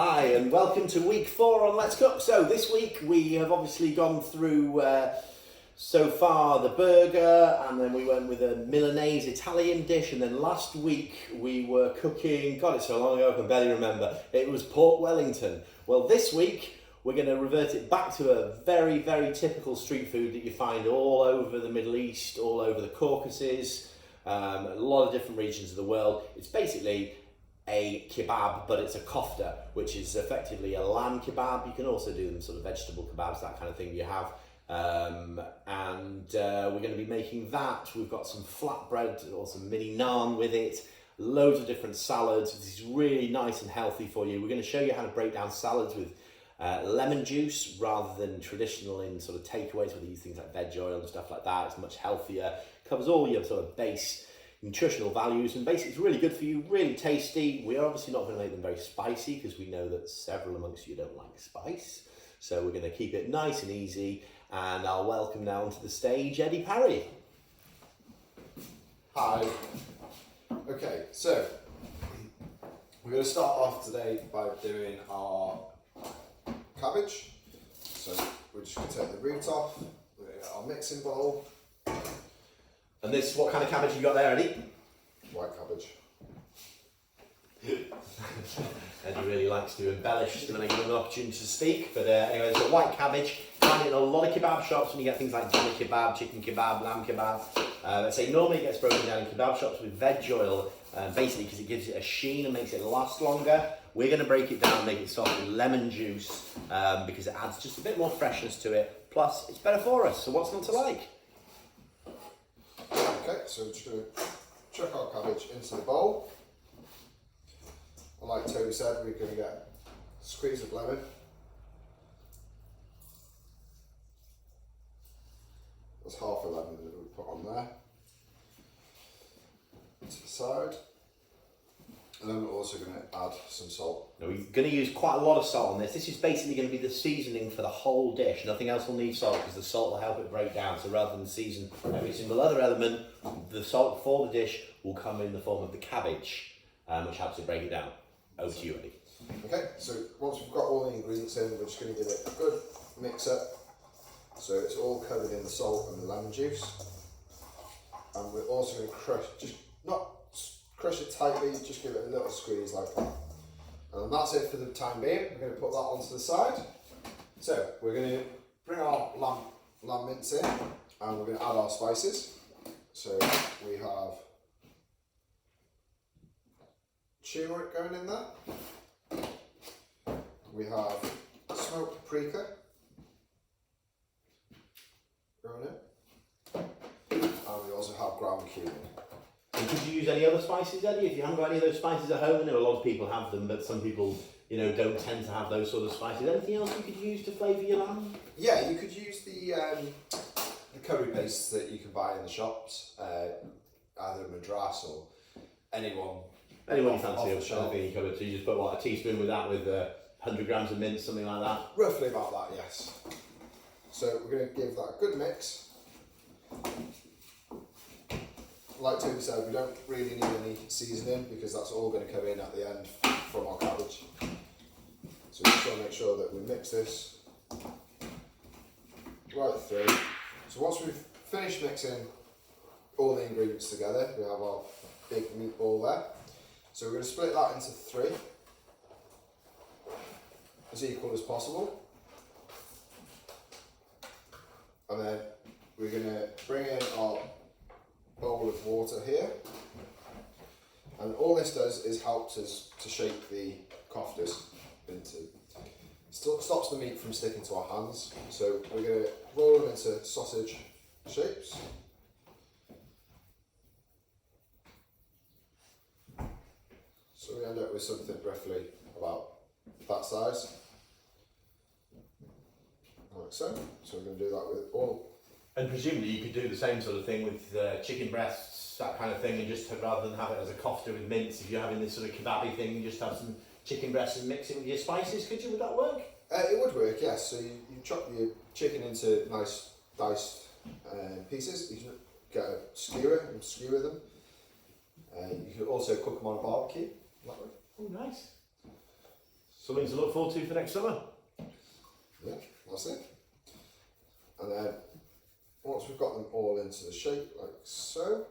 Hi and welcome to week 4 on Let's Cook. So this week we have obviously gone through so far the burger, and then we went with a Milanese Italian dish, and then last week we were cooking, God, it's so long ago I can barely remember, it was pork Wellington. Well, this week we're going to revert it back to a very, very typical street food that you find all over the Middle East, all over the Caucasus, a lot of different regions of the world. It's basically a kebab, but it's a kofta, which is effectively a lamb kebab. You can also do them sort of vegetable kebabs, that kind of thing you have. We're going to be making that. We've got some flatbread or some mini naan with it, loads of different salads. This is really nice and healthy for you. We're going to show you how to break down salads with lemon juice rather than traditional in sort of takeaways where they use things like veg oil and stuff like that. It's much healthier, covers all your sort of base nutritional values, and basically it's really good for you, really tasty. We're obviously not going to make them very spicy because we know that several amongst you don't like spice. So we're going to keep it nice and easy, and I'll welcome now onto the stage Eddie Parry. Hi. Okay, so we're going to start off today by doing our cabbage. So we're just going to take the root off, we're going to get our mixing bowl. And this, what kind of cabbage you got there, Eddie? White cabbage. Eddie really likes to embellish when I give him an opportunity to speak. But anyway, there's a white cabbage. Find it in a lot of kebab shops when you get things like doner kebab, chicken kebab, lamb kebab. Let's say normally it gets broken down in kebab shops with veg oil, basically because it gives it a sheen and makes it last longer. We're going to break it down, make it soft with lemon juice, because it adds just a bit more freshness to it. Plus, it's better for us, so what's not to like? Okay, so we're just going to chuck our cabbage into the bowl. And like Toby said, we're going to get a squeeze of lemon. There's half a lemon that we put on there. To the side. And then we're also going to add some salt. Now, we're going to use quite a lot of salt on this. This is basically going to be the seasoning for the whole dish. Nothing else will need salt because the salt will help it break down. So rather than season every single other element, the salt for the dish will come in the form of the cabbage, which helps it break it down. Over to you, Eddie. Okay, so once we've got all the ingredients in, we're just going to give it a good mix up. So it's all covered in the salt and the lemon juice. And we're also going to crush, just not crush it tightly, just give it a little squeeze like that. And that's it for the time being. We're going to put that onto the side. So we're going to bring our lamb mince in, and we're going to add our spices. So we have turmeric going in there. We have smoked paprika going in. And we also have ground cumin. And could you use any other spices, Eddie? If you haven't got any of those spices at home, I know a lot of people have them, but some people, don't tend to have those sort of spices. Anything else you could use to flavour your lamb? Yeah, you could use the curry pastes that you can buy in the shops, either Madras or anyone you fancy off the shelf. anything you covered. So you just put a teaspoon with that, with 100 grams of mince, something like that. Roughly about that, yes. So we're going to give that a good mix. Like Toby said, we don't really need any seasoning because that's all going to come in at the end from our cabbage. So we just want to make sure that we mix this right through. So once we've finished mixing all the ingredients together, we have our big meatball there. So we're going to split that into 3, as equal as possible. And then we're going to bring in our bowl of water here, and all this does is helps us to shape the koftas into, stops the meat from sticking to our hands. So we're going to roll them into sausage shapes. So we end up with something roughly about that size, like so. So we're going to do that with all. And presumably you could do the same sort of thing with chicken breasts, that kind of thing, and just rather than have it as a kofta with mince, if you're having this sort of kebabby thing, you just have some chicken breasts and mix it with your spices, could you? Would that work? It would work, yes. So you chop your chicken into nice diced pieces. You can get a skewer and skewer them. You can also cook them on a barbecue. That way. Oh, nice. something to look forward to for next summer. Yeah, that's it. And then once we've got them all into the shape like so,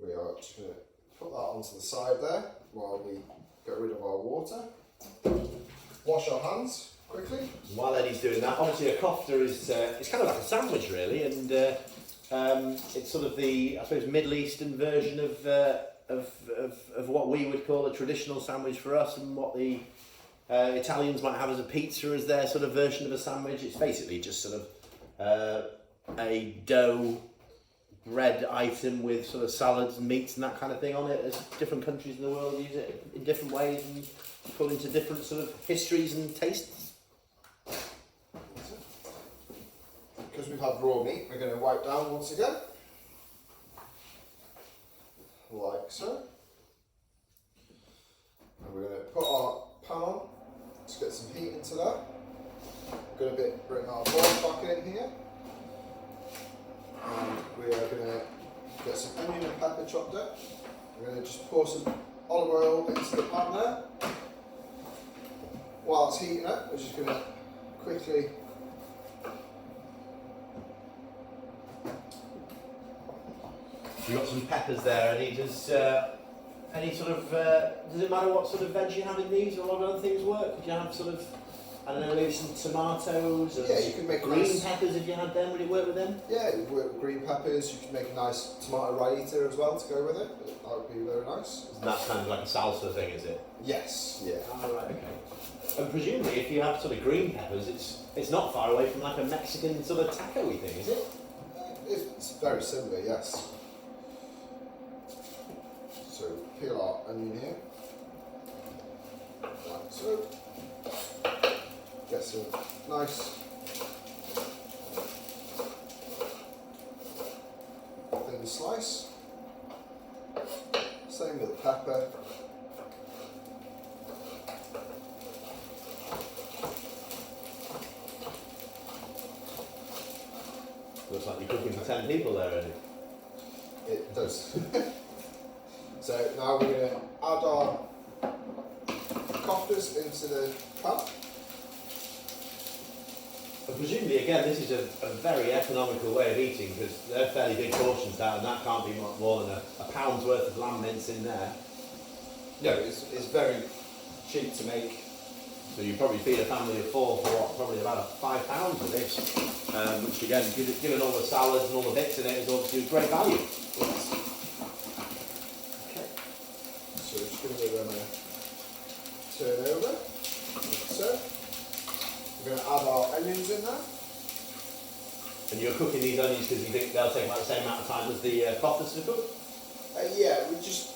we are just going to put that onto the side there while we get rid of our water. Wash our hands quickly. While Eddie's doing that, obviously a kofta is it's kind of like a sandwich really, and it's sort of the, I suppose, Middle Eastern version of what we would call a traditional sandwich for us, and what the Italians might have as a pizza as their sort of version of a sandwich. It's basically just sort of a dough bread item with sort of salads and meats and that kind of thing on it, as different countries in the world use it in different ways and according to different sort of histories and tastes. Because we've had raw meat, we're going to wipe down once again, like so. And we're going to put our pan on to get some heat into that. We're going to bring our bowl back in here. And we are going to get some onion and pepper chopped up. We're going to just pour some olive oil into the pan there. While it's heating up, we're just going to quickly You've got some peppers there, Eddie. Does any sort of does it matter what sort of veg you have in these, or what other things work? Could you have sort of, I don't know, maybe some tomatoes? Yeah, you can make green nice peppers if you had them. Would it work with them? Yeah, it would work with green peppers. You can make a nice tomato raita as well to go with it. That would be very nice. That's kind of like a salsa thing, is it? Yes, yeah. Oh, right, okay. And presumably, if you have sort of green peppers, it's not far away from like a Mexican sort of taco-y thing, is it? It's very similar, yes. So peel our onion here, like so. Get some nice thin slice. Same with the pepper. Looks like you're cooking for 10 people there, Eddie. It does. So now we're going to add our koftas into the pan. And presumably, again, this is a very economical way of eating, because they're fairly big portions, and that can't be much more than a pound's worth of lamb mince in there. No, it's very cheap to make. So you probably feed a family of 4 for what, probably about £5 of this, which again, given all the salads and all the bits in it, is obviously great value. Yes. Okay. So we're just going to give them a turn over, like so. We're going to add our onions in there. And you're cooking these onions because you think they'll take about the same amount of time as the koftas to cook? Yeah, we just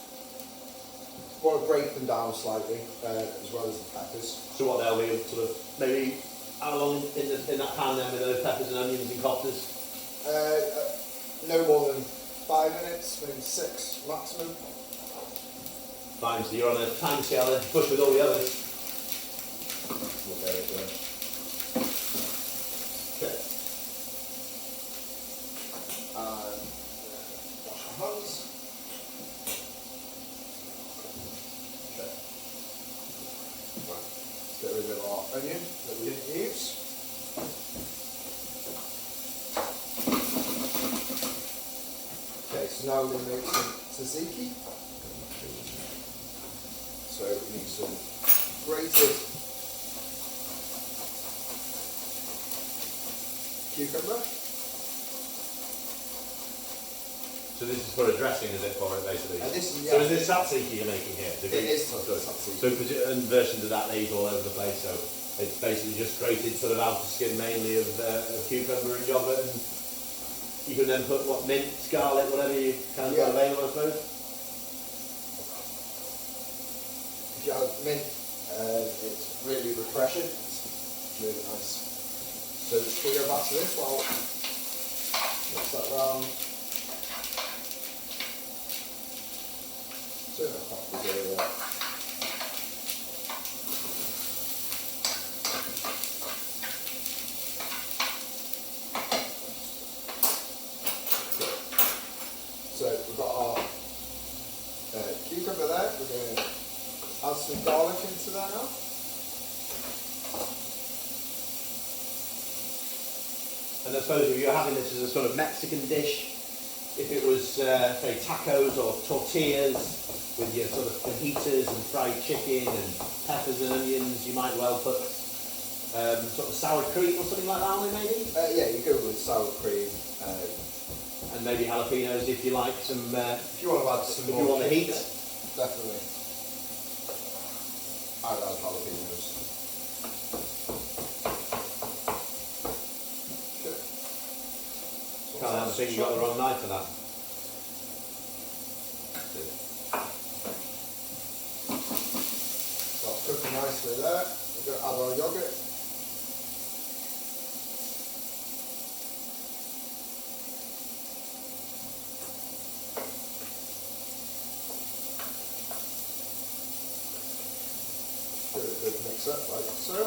want to break them down slightly, as well as the peppers. So what they'll be sort of, maybe how long in that pan then with those peppers and onions and koftas? No more than 5 minutes, maybe 6 maximum. Fine, so you're on a time scale then, push with all the others. We'll get it done. Okay. And wash our hands. Okay. Right. Let's get rid of our onion that we didn't use. Okay, so now we're going to make some tzatziki. So we need some grated cucumber. So this is for a dressing, is it, for it, basically? This is, So is this tzatziki you're making here? It is tzatziki. So and versions of that they eat all over the place, so it's basically just grated sort of outer skin mainly of cucumber and yogurt, and you can then put, what, mint, garlic, whatever you kind of got available, I suppose? If you add mint, it's really refreshing. It's really nice. So we'll go back to this while mix that round. Turn that back together. So we've got our cucumber there. We're going to add some garlic into there. there now. And I suppose if you're having this as a sort of Mexican dish, if it was, say, tacos or tortillas with your sort of fajitas and fried chicken and peppers and onions, you might well put sort of sour cream or something like that on it, maybe? Yeah, you go with sour cream. And maybe jalapenos if you like some. If you want to add some if more you want the heat. Definitely. I'd add jalapenos. Can't have a think you got the wrong knife for that. That's cooking nicely there. We're going to add our yogurt. Give it a good mix up like so.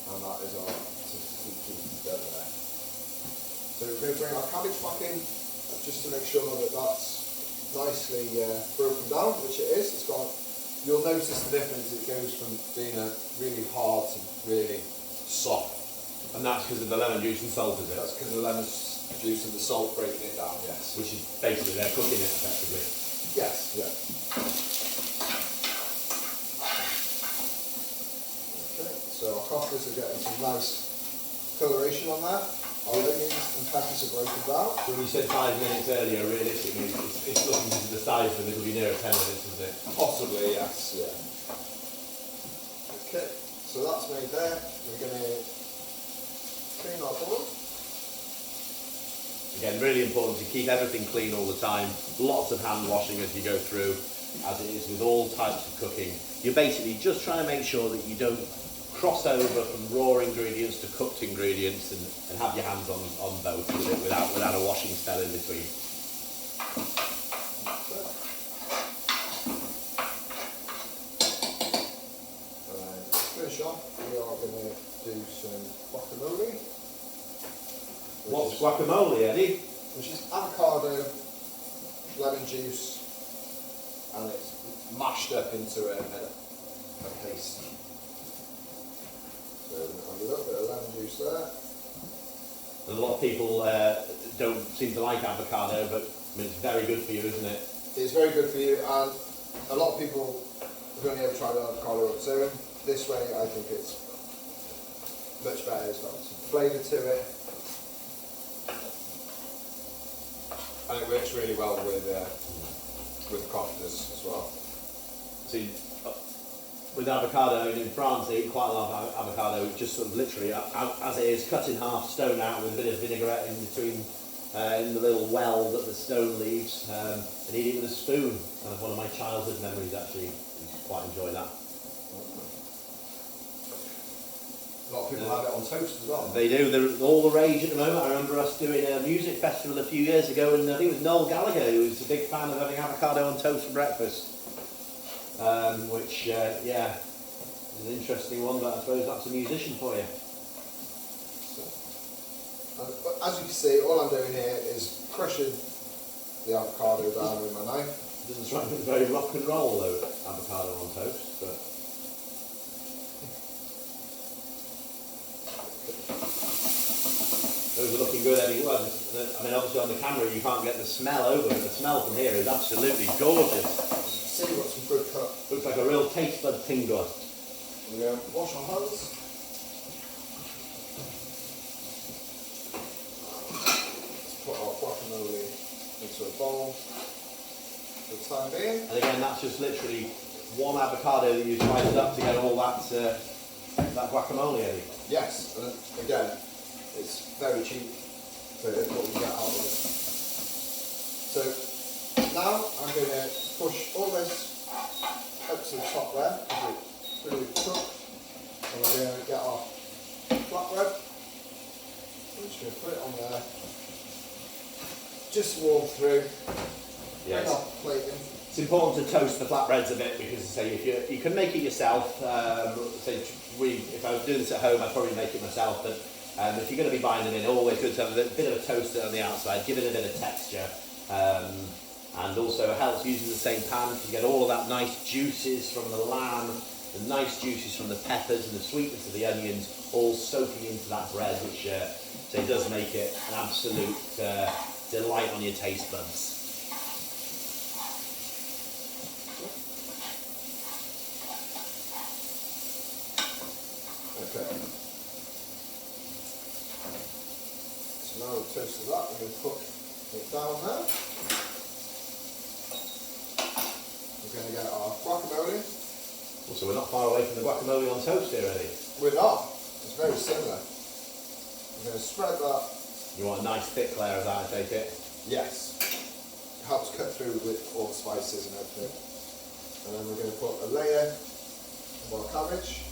And that is our tzatziki together there. So we're going to bring our cabbage back in just to make sure that that's nicely broken down, which it is. It's got. You'll notice the difference. It goes from being a really hard to really soft. And that's because of the lemon juice and salt, is it? That's because of the lemon juice and the salt breaking it down. Yes. Which is basically they're cooking it effectively. Yes. Yeah. Okay. So our koftas are getting some nice coloration on there. Our onions and peppers are broken down. So when you said 5 minutes earlier, realistically, it's looking to the size of it, it'll be nearer 10 minutes, isn't it? Possibly, yes, yeah. Okay, so that's made there. We're going to clean our board. Again, really important to keep everything clean all the time. Lots of hand washing as you go through, as it is with all types of cooking. You're basically just trying to make sure that you don't cross over from raw ingredients to cooked ingredients and have your hands on both with it without a washing spell in between. To finish off, we are going to do some guacamole. What's guacamole, Eddie? Which is avocado, lemon juice, and it's mashed up into a paste. So a little bit of lemon juice there. And a lot of people don't seem to like avocado, but I mean, it's very good for you, isn't it? It's very good for you, and a lot of people have only ever tried avocado on its own. This way, I think it's much better. It's got some flavour to it, and it works really well with koftas as well. See, with avocado, in France they eat quite a lot of avocado, just sort of literally, as it is, cut in half, stone out with a bit of vinaigrette in between, in the little well that the stone leaves, and eat it with a spoon. Kind of one of my childhood memories, actually. I quite enjoy that. A lot of people have it on toast as well. They do. They're all the rage at the moment. I remember us doing a music festival a few years ago, and I think it was Noel Gallagher who was a big fan of having avocado on toast for breakfast. Which, yeah, is an interesting one, but I suppose that's a musician for you. But as you can see, all I'm doing here is crushing the avocado down with my knife. Doesn't strike me as very rock and roll though, avocado on toast, but. Those are looking good anyway. I mean, obviously on the camera you can't get the smell over, but the smell from here is absolutely gorgeous. See, we've got some good cut. Looks like a real taste bud tingler. There we go. Wash our hands. Let's put our guacamole into a bowl for the time being. And again, that's just literally one avocado that you sliced up to get all that guacamole, Eddie. Yes, and again, it's very cheap for what you get out of it. So now I'm going to push all this up to the top there, because it's really cooked. And we're going to get our flatbread. I'm just going to put it on there. Just warm through. Yes. Bring our plate in. It's important to toast the flatbreads a bit because, say, if you can make it yourself. Say, if I was doing this at home, I'd probably make it myself. But if you're going to be buying them in, always good to have a bit of a toaster on the outside, give it a bit of texture. And also helps using the same pan to get all of that nice juices from the lamb, the nice juices from the peppers and the sweetness of the onions all soaking into that bread, which so it does make it an absolute delight on your taste buds. Okay. So now we've toasted that, we're going to put it down there. We're going to get our guacamole. Also, we're not far away from the guacamole on toast here, Eddie. We're not. It's very similar. We're going to spread that. You want a nice thick layer of that, I take it? Yes. It helps cut through with all the spices and everything. And then we're going to put a layer of our cabbage.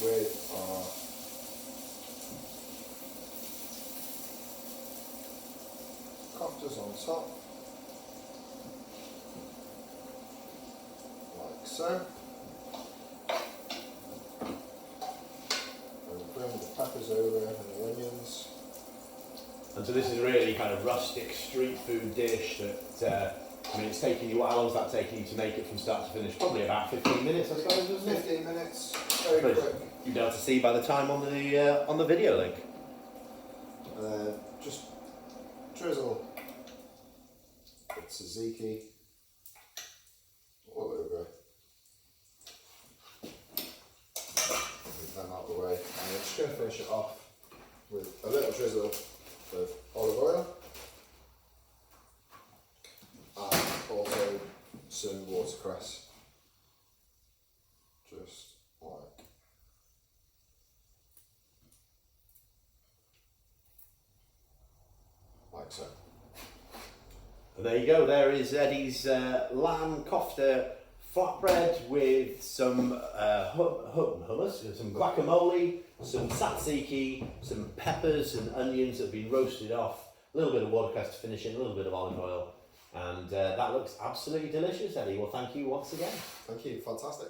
With our koftas on top, like so. And bring the peppers over and the onions. And so this is really kind of rustic street food dish that, I mean, it's taking you, how long is that taking you to make it from start to finish? Probably about 15 minutes, I suppose, isn't it? 15 minutes, very quick. You'll be able to see by the time on the video link. And then just drizzle with tzatziki all over. Move them out of the way. And I'm just going to finish it off with a little drizzle of olive oil. And also some watercress. Just like so. And there you go, there is Eddie's lamb kofta flatbread with some hummus, some guacamole, some tzatziki, some peppers and onions that have been roasted off, a little bit of watercress to finish in, a little bit of olive oil, and that looks absolutely delicious, Eddie. Well, thank you once again. Thank you, fantastic.